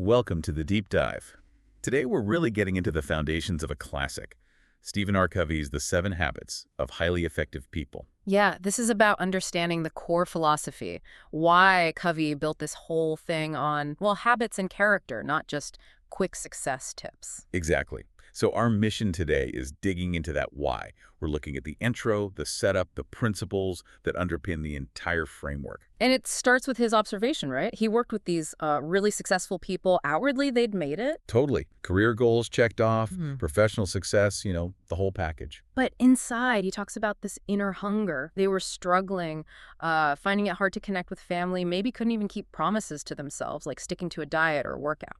Welcome to the Deep Dive. Today we're really getting into the foundations of a classic, Stephen R. Covey's The 7 Habits of Highly Effective People. Yeah, this is about understanding the core philosophy, why Covey built this whole thing on, well, habits and character, not just quick success tips. Exactly. So our mission today is digging into that why. We're looking at the intro, the setup, the principles that underpin the entire framework. And it starts with his observation, right? He worked with these really successful people. Outwardly, they'd made it. Totally. Career goals checked off, Mhm. professional success, the whole package. But inside, he talks about this inner hunger. They were struggling, finding it hard to connect with family, maybe couldn't even keep promises to themselves, like sticking to a diet or workout.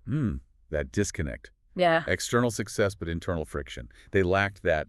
That disconnect. Yeah. External success, but internal friction. They lacked that,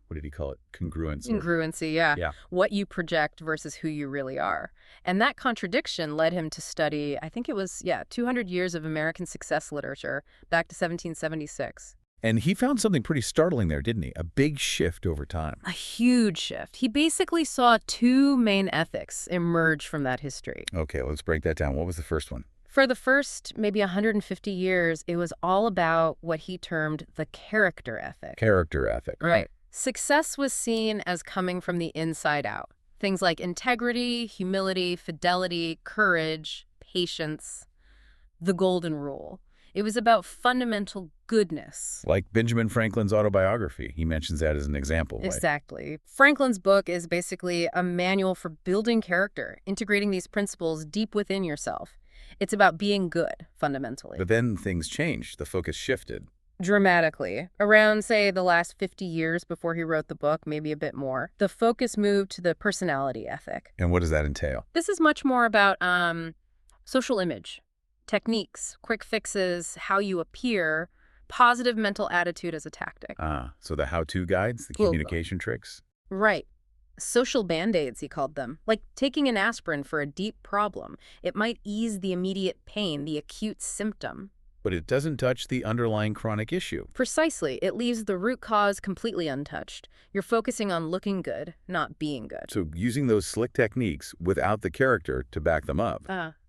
what did he call it? Congruence. Congruency, yeah. Yeah. What you project versus who you really are. And that contradiction led him to study, I think it was, 200 years of American success literature back to 1776. And he found something pretty startling there, didn't he? A big shift over time. A huge shift. He basically saw two main ethics emerge from that history. Okay, let's break that down. What was the first one? For the first maybe 150 years, it was all about what he termed the character ethic. Character ethic. Right. Success was seen as coming from the inside out. Things like integrity, humility, fidelity, courage, patience, the golden rule. It was about fundamental goodness. Like Benjamin Franklin's autobiography. He mentions that as an example. Right? Exactly. Franklin's book is basically a manual for building character, integrating these principles deep within yourself. It's about being good, fundamentally. But then things changed. The focus shifted. Dramatically. Around, say, the last 50 years before he wrote the book, maybe a bit more, the focus moved to the personality ethic. And what does that entail? This is much more about social image, techniques, quick fixes, how you appear, positive mental attitude as a tactic. So the how-to guides, the Well, communication tricks? Right. Social band-aids, he called them. Like taking an aspirin for a deep problem. It might ease the immediate pain, the acute symptom. But it doesn't touch the underlying chronic issue. Precisely. It leaves the root cause completely untouched. You're focusing on looking good, not being good. So using those slick techniques without the character to back them up,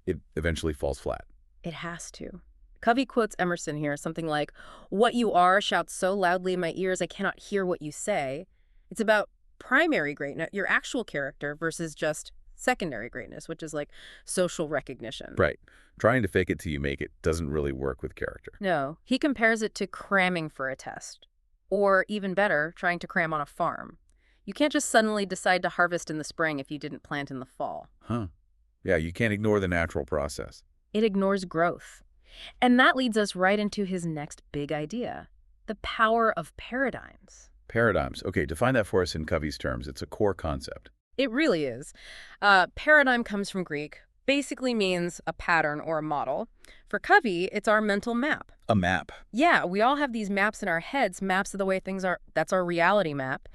it eventually falls flat. It has to. Covey quotes Emerson here, something like, "What you are shouts so loudly in my ears I cannot hear what you say." It's about primary greatness, your actual character, versus just secondary greatness, which is like social recognition. Right. Trying to fake it till you make it doesn't really work with character. No, he compares it to cramming for a test. Or even better, trying to cram on a farm. You can't just suddenly decide to harvest in the spring if you didn't plant in the fall. Yeah, you can't ignore the natural process. It ignores growth. And that leads us right into his next big idea, the power of paradigms. Paradigms. Okay, define that for us in Covey's terms. It's a core concept. It really is. Paradigm comes from Greek, basically means a pattern or a model. For Covey, it's our mental map. A map. Yeah, we all have these maps in our heads, maps of the way things are. That's our reality map.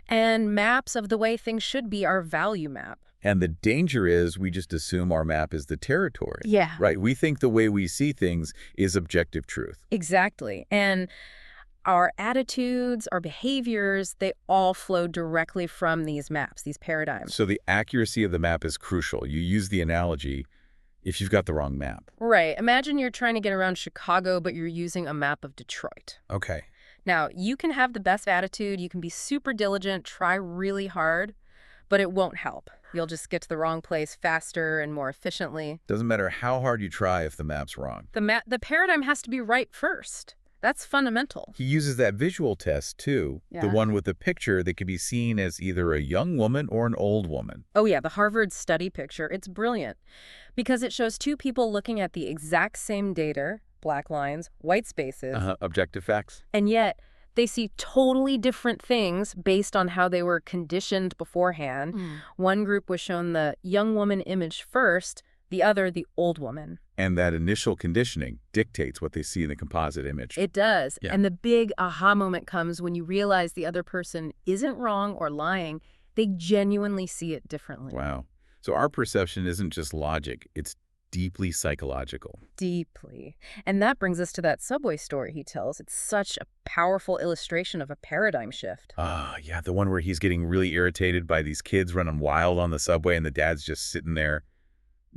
And maps of the way things should be our value map. And the danger is we just assume our map is the territory. Yeah. Right. We think the way we see things is objective truth. Exactly. And our attitudes, our behaviors, they all flow directly from these maps, these paradigms. So the accuracy of the map is crucial. You use the analogy if you've got the wrong map. Right. Imagine you're trying to get around Chicago, but you're using a map of Detroit. Okay. Now, you can have the best attitude, you can be super diligent, try really hard, but it won't help. You'll just get to the wrong place faster and more efficiently. Doesn't matter how hard you try if the map's wrong. The paradigm has to be right first. That's fundamental. He uses that visual test, too, the Yeah. one with the picture that can be seen as either a young woman or an old woman. Oh yeah, the Harvard study picture. It's brilliant because it shows two people looking at the exact same data, black lines, white spaces, Objective facts. and yet they see totally different things based on how they were conditioned beforehand. One group was shown the young woman image first, the other the old woman. And that initial conditioning dictates what they see in the composite image. It does. Yeah. And the big aha moment comes when you realize the other person isn't wrong or lying. They genuinely see it differently. Wow. So our perception isn't just logic, it's deeply psychological. Deeply. And that brings us to that subway story he tells. It's such a powerful illustration of a paradigm shift. Yeah, the one where he's getting really irritated by these kids running wild on the subway and the dad's just sitting there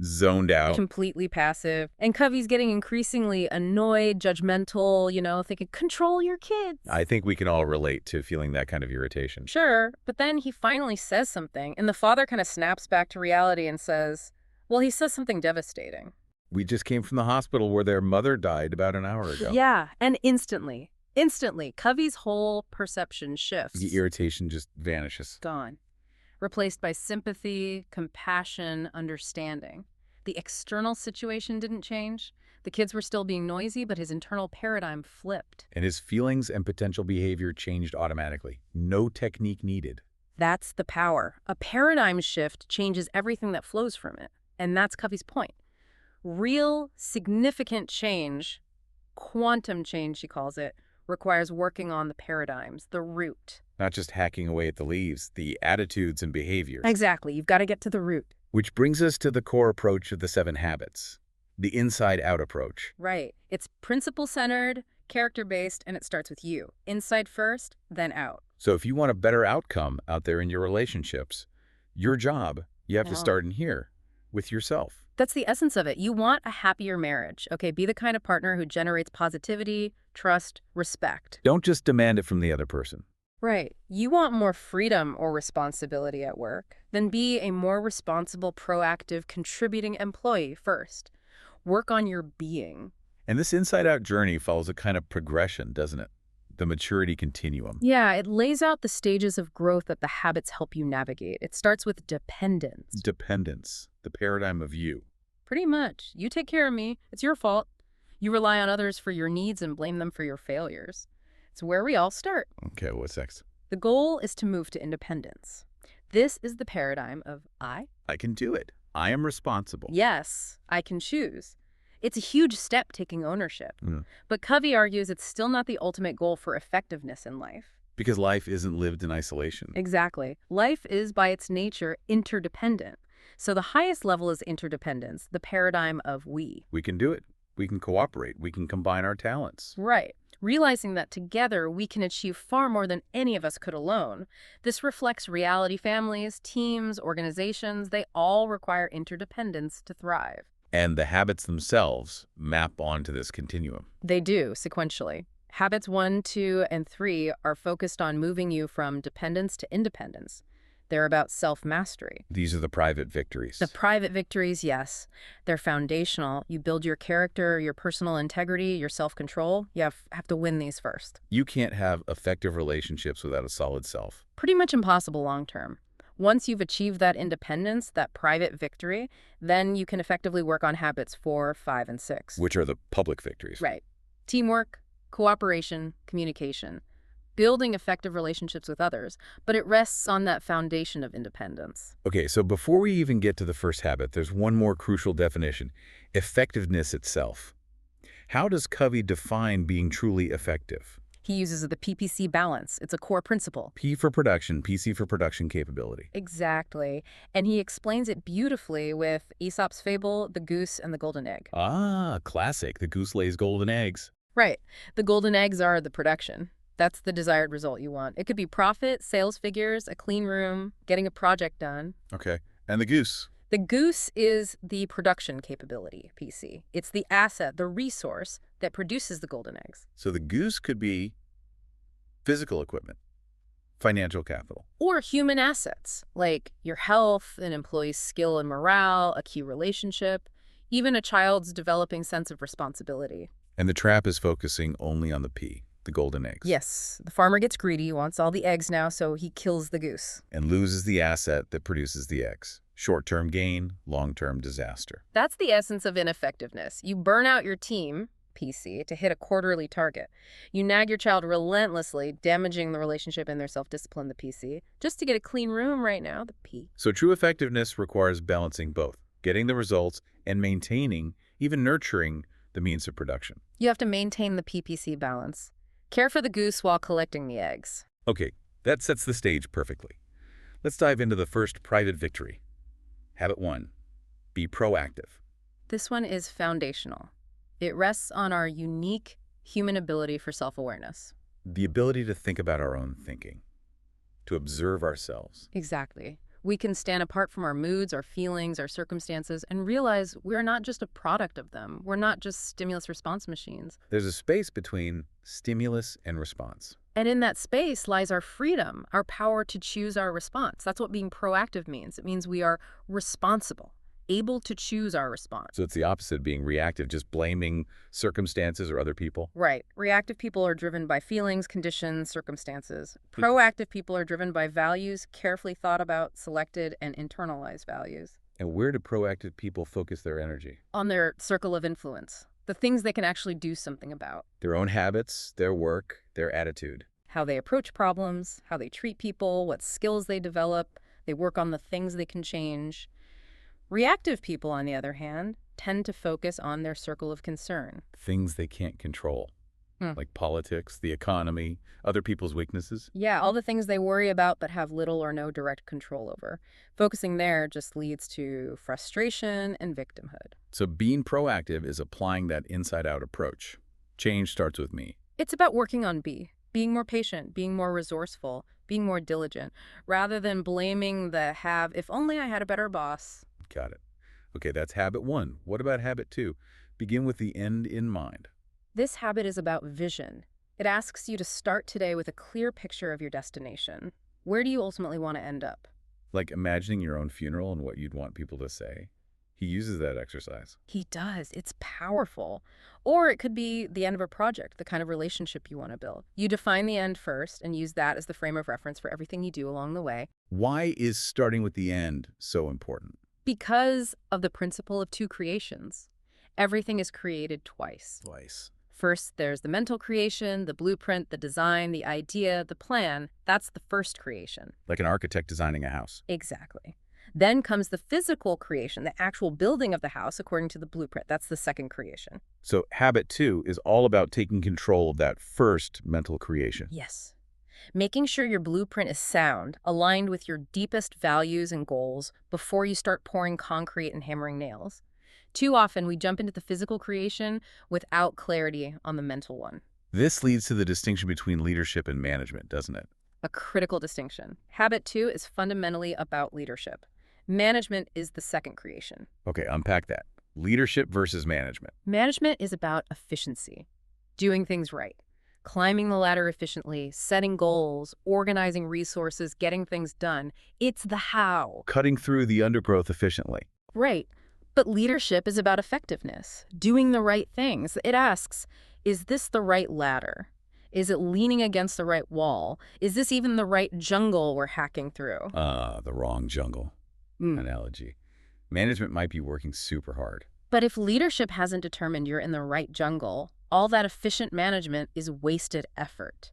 Zoned out. Completely passive. And Covey's getting increasingly annoyed, judgmental, thinking, control your kids. I think we can all relate to feeling that kind of irritation. Sure, but then he finally says something, and the father kind of snaps back to reality and says, well, he says something devastating. We just came from the hospital where their mother died about an hour ago. Yeah, and instantly, Covey's whole perception shifts. The irritation just vanishes. Gone. Replaced by sympathy, compassion, understanding. The external situation didn't change. The kids were still being noisy, but his internal paradigm flipped. And his feelings and potential behavior changed automatically. No technique needed. That's the power. A paradigm shift changes everything that flows from it. And that's Covey's point. Real, significant change, quantum change, she calls it, requires working on the paradigms, the root. Not just hacking away at the leaves, the attitudes and behaviors. Exactly. You've got to get to the root. Which brings us to the core approach of the 7 habits, the inside-out approach. Right. It's principle-centered, character-based, and it starts with you. Inside first, then out. So if you want a better outcome out there in your relationships, your job, you have to start in here, with yourself. That's the essence of it. You want a happier marriage. Okay, be the kind of partner who generates positivity, trust, respect. Don't just demand it from the other person. Right. You want more freedom or responsibility at work. Then be a more responsible, proactive, contributing employee first. Work on your being. And this inside-out journey follows a kind of progression, doesn't it? The maturity continuum. Yeah, it lays out the stages of growth that the habits help you navigate. It starts with dependence. Dependence, the paradigm of you. Pretty much. You take care of me. It's your fault. You rely on others for your needs and blame them for your failures. It's where we all start. Okay, what's next? The goal is to move to independence. This is the paradigm of I can do it. I am responsible. Yes, I can choose. It's a huge step taking ownership. But Covey argues it's still not the ultimate goal for effectiveness in life. Because life isn't lived in isolation. Exactly. Life is, by its nature, interdependent. So the highest level is interdependence, the paradigm of we. We can do it. We can cooperate. We can combine our talents. Right. Realizing that together we can achieve far more than any of us could alone. This reflects reality families, teams, organizations. They all require interdependence to thrive. And the habits themselves map onto this continuum. They do, sequentially. Habits 1, 2, and 3 are focused on moving you from dependence to independence. They're about self-mastery. These are the private victories. The private victories, yes. They're foundational. You build your character, your personal integrity, your self-control. You have to win these first. You can't have effective relationships without a solid self. Pretty much impossible long-term. Once you've achieved that independence, that private victory, then you can effectively work on habits 4, 5, and 6. Which are the public victories. Right. Teamwork, cooperation, communication. Building effective relationships with others, but it rests on that foundation of independence. Okay, so before we even get to the first habit, there's one more crucial definition: effectiveness itself. How does Covey define being truly effective? He uses the PPC balance. It's a core principle. P for production, PC for production capability. Exactly. And he explains it beautifully with Aesop's fable, the goose and the golden egg. Ah, classic. The goose lays golden eggs. Right. The golden eggs are the production. That's the desired result you want. It could be profit, sales figures, a clean room, getting a project done. Okay. And the goose? The goose is the production capability, PC. It's the asset, the resource that produces the golden eggs. So the goose could be physical equipment, financial capital. Or human assets, like your health, an employee's skill and morale, a key relationship, even a child's developing sense of responsibility. And the trap is focusing only on the P, the golden eggs. Yes, the farmer gets greedy, wants all the eggs now, so he kills the goose. And loses the asset that produces the eggs. Short-term gain, long-term disaster. That's the essence of ineffectiveness. You burn out your team, PC, to hit a quarterly target. You nag your child relentlessly, damaging the relationship and their self-discipline, the PC, just to get a clean room right now, the P. So true effectiveness requires balancing both, getting the results and maintaining, even nurturing, the means of production. You have to maintain the PPC balance. Care for the goose while collecting the eggs. Okay, that sets the stage perfectly. Let's dive into the first private victory. Habit 1, be proactive. This one is foundational. It rests on our unique human ability for self-awareness. The ability to think about our own thinking, to observe ourselves. Exactly. We can stand apart from our moods, our feelings, our circumstances, and realize we're not just a product of them. We're not just stimulus response machines. There's a space between stimulus and response. And in that space lies our freedom, our power to choose our response. That's what being proactive means. It means we are responsible, able to choose our response. So it's the opposite of being reactive, just blaming circumstances or other people. Right. Reactive people are driven by feelings, conditions, circumstances. Proactive people are driven by values, carefully thought about, selected, and internalized values. And where do proactive people focus their energy? On their circle of influence, the things they can actually do something about. Their own habits, their work, their attitude. How they approach problems, how they treat people, what skills they develop. They work on the things they can change. Reactive people, on the other hand, tend to focus on their circle of concern. Things they can't control, like politics, the economy, other people's weaknesses. Yeah, all the things they worry about but have little or no direct control over. Focusing there just leads to frustration and victimhood. So being proactive is applying that inside-out approach. Change starts with me. It's about working on being more patient, being more resourceful, being more diligent, rather than blaming the have, if only I had a better boss. Got it. Okay, that's habit 1. What about habit 2? Begin with the end in mind. This habit is about vision. It asks you to start today with a clear picture of your destination. Where do you ultimately want to end up? Like imagining your own funeral and what you'd want people to say. He uses that exercise. He does. It's powerful. Or it could be the end of a project, the kind of relationship you want to build. You define the end first and use that as the frame of reference for everything you do along the way. Why is starting with the end so important? Because of the principle of two creations. Everything is created twice. First, there's the mental creation, the blueprint, the design, the idea, the plan. That's the first creation. Like an architect designing a house. Exactly. Then comes the physical creation, the actual building of the house according to the blueprint. That's the second creation. So habit 2 is all about taking control of that first mental creation. Yes. Making sure your blueprint is sound, aligned with your deepest values and goals before you start pouring concrete and hammering nails. Too often, we jump into the physical creation without clarity on the mental one. This leads to the distinction between leadership and management, doesn't it? A critical distinction. Habit 2 is fundamentally about leadership. Management is the second creation. Okay, unpack that. Leadership versus management. Management is about efficiency, doing things right, climbing the ladder efficiently, setting goals, organizing resources, getting things done. It's the how. Cutting through the undergrowth efficiently. Right. But leadership is about effectiveness, doing the right things. It asks, is this the right ladder? Is it leaning against the right wall? Is this even the right jungle we're hacking through? The wrong jungle analogy. Management might be working super hard. But if leadership hasn't determined you're in the right jungle, all that efficient management is wasted effort.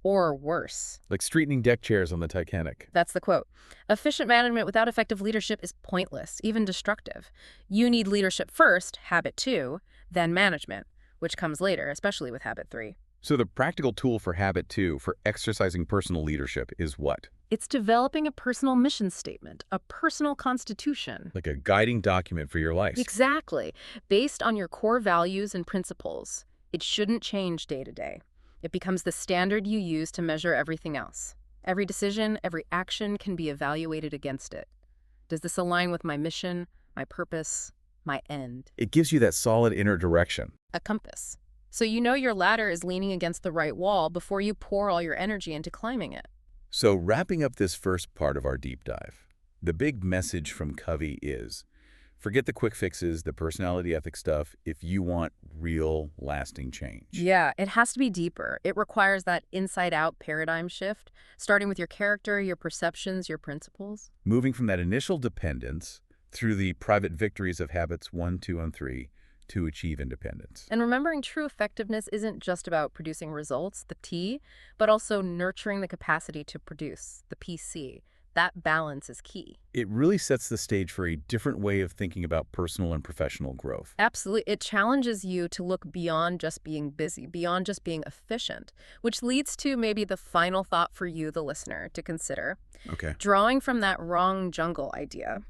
Or worse. Like straightening deck chairs on the Titanic. That's the quote. Efficient management without effective leadership is pointless, even destructive. You need leadership first, habit 2, then management, which comes later, especially with habit 3. So the practical tool for habit 2 for exercising personal leadership is what? It's developing a personal mission statement, a personal constitution. Like a guiding document for your life. Exactly. Based on your core values and principles. It shouldn't change day to day. It becomes the standard you use to measure everything else. Every decision, every action can be evaluated against it. Does this align with my mission, my purpose, my end? It gives you that solid inner direction. A compass. So you know your ladder is leaning against the right wall before you pour all your energy into climbing it. So wrapping up this first part of our deep dive, the big message from Covey is, forget the quick fixes, the personality ethics stuff, if you want real, lasting change. Yeah, it has to be deeper. It requires that inside-out paradigm shift, starting with your character, your perceptions, your principles. Moving from that initial dependence through the private victories of habits 1, 2, and 3 to achieve independence. And remembering true effectiveness isn't just about producing results, the T, but also nurturing the capacity to produce, the PC. That balance is key. It really sets the stage for a different way of thinking about personal and professional growth. Absolutely. It challenges you to look beyond just being busy, beyond just being efficient, which leads to maybe the final thought for you, the listener, to consider. Okay. Drawing from that wrong jungle idea.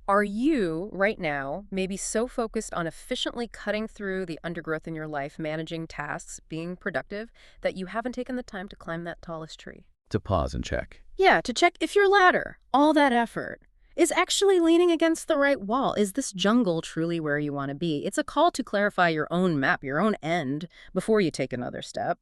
Are you, right now, maybe so focused on efficiently cutting through the undergrowth in your life, managing tasks, being productive, that you haven't taken the time to climb that tallest tree? To pause and check. Yeah, to check if your ladder, all that effort, is actually leaning against the right wall. Is this jungle truly where you want to be? It's a call to clarify your own map, your own end, before you take another step.